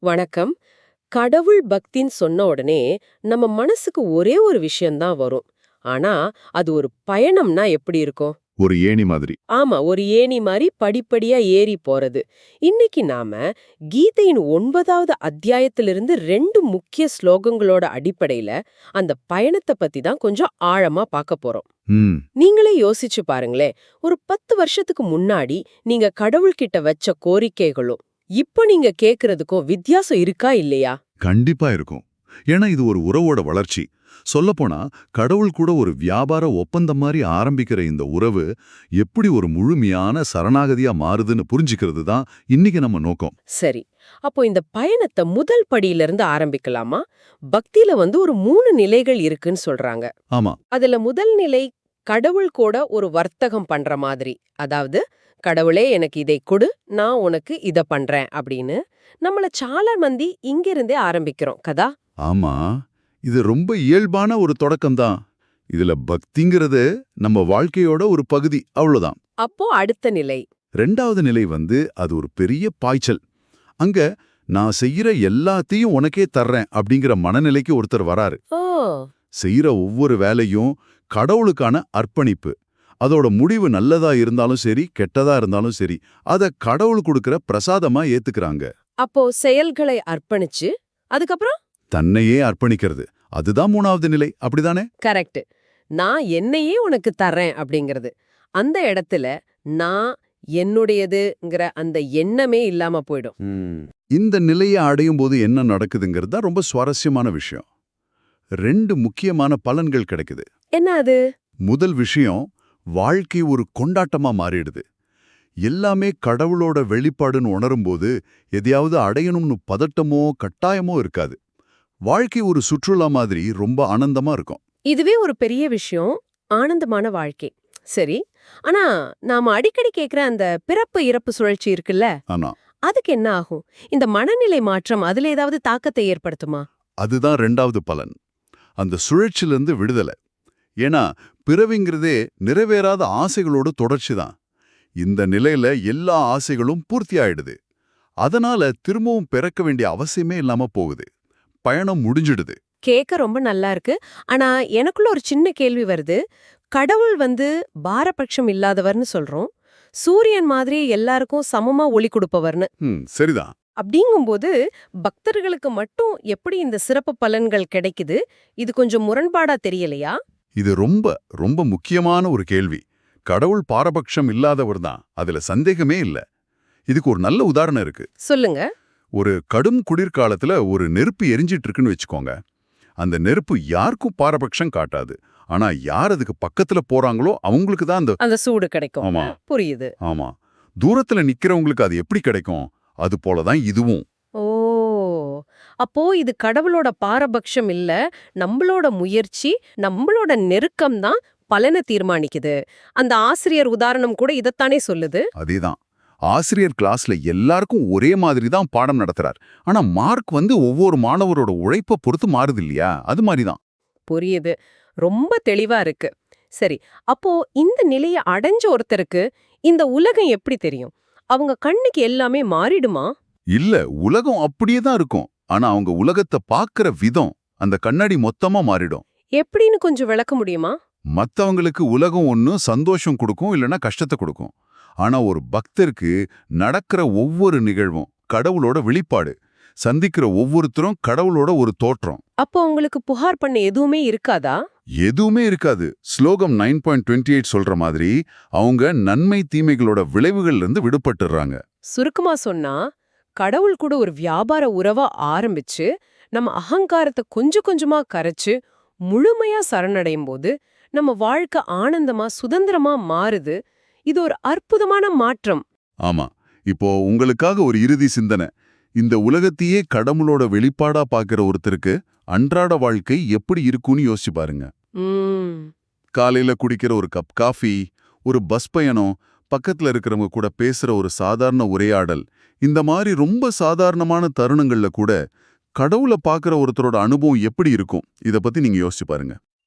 வணக்கம். கடவுள் பக்தின்னு சொன்ன உடனே நம்ம மனசுக்கு ஒரே ஒரு விஷயம்தான் வரும். ஆனா அது ஒரு பயணம்னா எப்படி இருக்கும்? ஒரு ஏணி மாதிரி. ஆமா, ஒரு ஏணி மாதிரி படிப்படியா ஏறி போறது. இன்னைக்கு நாம கீதையின் 9வது அத்தியாயத்திலிருந்து 2 முக்கிய ஸ்லோகங்களோட அடிப்படையில அந்த பயணத்தை பத்தி தான் கொஞ்சம் ஆழமா பார்க்க போறோம். ம். நீங்களே யோசிச்சு பாருங்களேன். ஒரு 10 வருஷத்துக்கு முன்னாடி நீங்க கடவுள்கிட்ட வச்ச கோரிக்கைகளும் இப்ப நீங்க கேக்குறதுக்கும் வித்தியாசம் இருக்கா இல்லையா? கண்டிப்பா இருக்கும். ஏன்னா இது ஒரு உறவோட வளர்ச்சி. சொல்லப்போனா கடவுள் கூட ஒரு வியாபார ஒப்பந்தம் மாதிரி ஆரம்பிக்கிற இந்த உறவு எப்படி ஒரு முழுமையான சரணாகதியா மாறுதுன்னு புரிஞ்சுக்கிறது தான் இன்னைக்கு நம்ம நோக்கம். சரி. அப்போ இந்த பயணத்தை முதல் படியிலிருந்து ஆரம்பிக்கலாமா? பக்தியில ஒரு 3 நிலைகள் இருக்குன்னு சொல்றாங்க. ஆமா. அதுல முதல் நிலை கடவுள் கூட ஒரு வர்த்தகம் பண்ற மாதிரி. அதாவது கடவுளே எனக்கு இதை கொடு, நான் உனக்கு இத பண்றேன் அப்படின்னு. நம்மள சால மந்தி இங்கிருந்தே ஆரம்பிக்கிறோம் கதா. ஆமா. இது ரொம்ப இயல்பான ஒரு தொடக்கம்தான். இதுல பக்திங்கிறது நம்ம வாழ்க்கையோட ஒரு பகுதி, அவ்வளவுதான். அப்போ அடுத்த நிலை. 2வது நிலை அது ஒரு பெரிய பாய்ச்சல். அங்க நான் செய்யற எல்லாத்தையும் உனக்கே தர்றேன் அப்படிங்கிற மனநிலைக்கு ஒருத்தர் வராரு. ஓ. செய்யற ஒவ்வொரு வேலையும் கடவுளுக்கான அர்ப்பணிப்பு. அதோட முடிவு நல்லதா இருந்தாலும் சரி, கெட்டதா இருந்தாலும் சரி, அத கடவுள் கொடுக்கிற பிரசாதமா ஏத்துக்கிறாங்க. அப்போ செயல்களை அர்ப்பணிச்சு அதுக்கப்புறம் தன்னையே அர்ப்பணிக்கிறது. அதுதான் 3வது நிலை, அப்படிதானே? கரெக்ட். நான் என்னையே உனக்கு தர்றேன் அப்படிங்கிறது. அந்த இடத்துல நான் என்னுடையதுங்கிற அந்த எண்ணமே இல்லாம போயிடும். இந்த நிலையை அடையும் போது என்ன நடக்குதுங்கிறது தான் ரொம்ப சுவாரஸ்யமான விஷயம். 2 முக்கியமான பலன்கள் கிடைக்குது. என்ன அது? முதல் விஷயம், வாழ்க்கை ஒரு கொண்டாட்டமா மாறிடுது. எல்லாமே கடவுளோட வெளிப்பாடுன்னு உணரும்போது எதையாவது அடையணும்னு பதட்டமோ கட்டாயமோ இருக்காது. வாழ்க்கை ஒரு சுற்றுலா மாதிரி ரொம்ப ஆனந்தமா இருக்கும். இதுவே ஒரு பெரிய விஷயம். ஆனந்தமான வாழ்க்கை. சரி. ஆனா நாம அடிக்கடி கேக்குற அந்த பிறப்பு இறப்பு சுழற்சி இருக்குல்ல, ஆனா அதுக்கு என்ன ஆகும்? இந்த மனநிலை மாற்றம் அதுல ஏதாவது தாக்கத்தை ஏற்படுத்துமா? அதுதான் 2வது பலன். அந்த சுழற்சியிலிருந்து விடுதலை. ஏன்னா பிறவிங்கிறதே நிறைவேறாத ஆசைகளோட தொடர்ச்சி தான். இந்த நிலையில எல்லா ஆசைகளும் பூர்த்தி ஆயிடுது. அதனால திரும்பவும் பிறக்க வேண்டிய அவசியமே இல்லாம போகுது. பயணம் முடிஞ்சிடுது. கேட்க ரொம்ப நல்லா இருக்கு. ஆனா எனக்குள்ள ஒரு சின்ன கேள்வி வருது. கடவுள் பாரபட்சம் இல்லாதவர்னு சொல்றோம். சூரியன் மாதிரி எல்லாருக்கும் சமமா ஒளி கொடுப்பவர்னு. சரிதான். அப்படிங்கும்போது பக்தர்களுக்கு மட்டும் எப்படி இந்த சிறப்பு பலன்கள் கிடைக்குது? இது கொஞ்சம் முரண்பாடா தெரியலையா? இது ரொம்ப ரொம்ப முக்கியமான ஒரு கேள்வி. கடவுள் பாரபட்சம் இல்லாதவர் தான், அதுல சந்தேகமே இல்ல. இதுக்கு ஒரு நல்ல உதாரணம் இருக்கு. சொல்லுங்க. ஒரு கடும் குளிர்காலத்துல ஒரு நெருப்பு எரிஞ்சிட்டு இருக்குன்னு வச்சுக்கோங்க. அந்த நெருப்பு யாருக்கும் பாரபட்சம் காட்டாது. ஆனா யார் அதுக்கு பக்கத்துல போறாங்களோ அவங்களுக்கு தான் அந்த சூடு கிடைக்கும். ஆமா. புரியுது. ஆமா. தூரத்துல நிக்கிறவங்களுக்கு அது எப்படி கிடைக்கும்? அது போலதான் இதுவும். ஓ. அப்போ இது கடவுளோட பாரபட்சம் இல்ல, நம்மளோட முயற்சி, நம்மளோட நெருக்கம் தான் பலனை தீர்மானிக்குது. அந்த ஆசிரியர் உதாரணம் கூட இதத்தானே சொல்லுது. அதேதான். ஆசிரியர் கிளாஸ்ல எல்லாருக்கும் ஒரே மாதிரி தான் பாடம் நடத்துறார். ஆனா மார்க் ஒவ்வொரு மாணவரோட உழைப்ப பொறுத்து மாறுது இல்லையா? அது மாதிரிதான். புரியுது. ரொம்ப தெளிவா இருக்கு. சரி. அப்போ இந்த நிலைய அடைஞ்ச ஒருத்தருக்கு இந்த உலகம் எப்படி தெரியும்? அவங்க கண்ணுக்கு எல்லாமே மாறிடுமா? இல்ல, உலகம் அப்படியே தான் இருக்கும். ஆனா அவங்க உலகத்தை பார்க்கிற விதம், அந்த கண்ணாடி மொத்தமா மாறிடும். எப்படின்னு கொஞ்சம் விளக்க முடியுமா? மத்தவங்களுக்கு உலகம் ஒண்ணு சந்தோஷம் கொடுக்கும், இல்லனா கஷ்டத்தை கொடுக்கும். ஆனா ஒரு பக்தருக்கு நடக்கிற ஒவ்வொரு நிகழ்வும் கடவுளோட வெளிப்பாடு. சந்திக்கிற ஒவ்வொருத்தரும் கடவுளோட ஒரு தோற்றம். அப்போ உங்களுக்கு புகார் பண்ண எதுவுமே இருக்காதா? எதுவுமே இருக்காது. ஸ்லோகம் 9.28 சொல்ற மாதிரி அவங்க நன்மை தீமைகளோட விளைவுகள்ல இருந்து விடுபட்டுறாங்க. சுருக்கமா சொன்னா, கடவுள் கூட ஒரு வியாபார உறவா ஆரம்பிச்சு, நம்ம அகங்காரத்தை கொஞ்சம் கொஞ்சமா கரைச்சு, முழுமையா சரணடையும் போது, நம்ம வாழ்க்கை ஆனந்தமா, சுதந்திரமா மாறுது. இது ஒரு அற்புதமான மாற்றம். ஆமா. இப்போ உங்களுக்காக ஒரு இறுதி சிந்தனை. இந்த உலகத்தையே கடவுளோட வெளிப்பாடா பார்க்கிற ஒருத்தருக்கு அன்றாட வாழ்க்கை எப்படி இருக்கும்னு யோசிச்சு பாருங்க. காலையில குடிக்கிற ஒரு கப் காஃபி, ஒரு பஸ் பயணம், பக்கத்துல இருக்கிறவங்க கூட பேசுற ஒரு சாதாரண உரையாடல், இந்த மாதிரி ரொம்ப சாதாரணமான தருணங்கள்ல கூட கடவுளை பார்க்கிற ஒருத்தரோட அனுபவம் எப்படி இருக்கும்? இத பத்தி நீங்க யோசிச்சு பாருங்க.